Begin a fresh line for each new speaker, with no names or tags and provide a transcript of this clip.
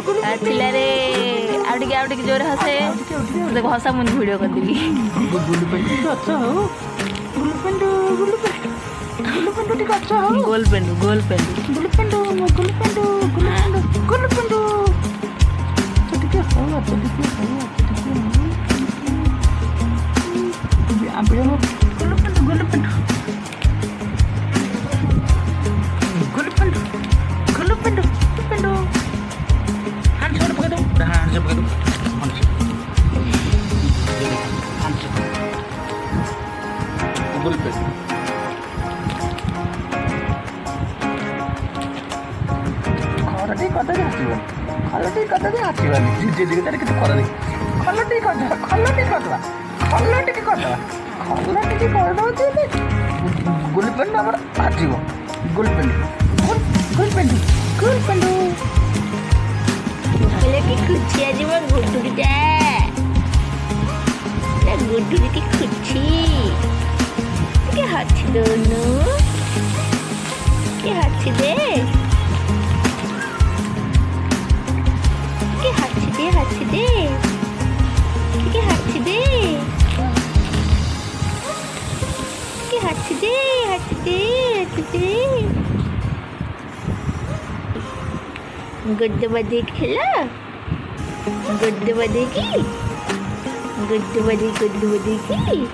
चिल्ला रे आउ टिके जोर हसे देखो हसा मुझे वीडियो कर देबी गोल पेंडू गुड्डुटी खुची के हाथ दोनों के हाथ दे के हाथ दे के हाथ दे के हाथ दे गुड्डू बदी खेला गुड्डू बदी की गुड्डू बदी की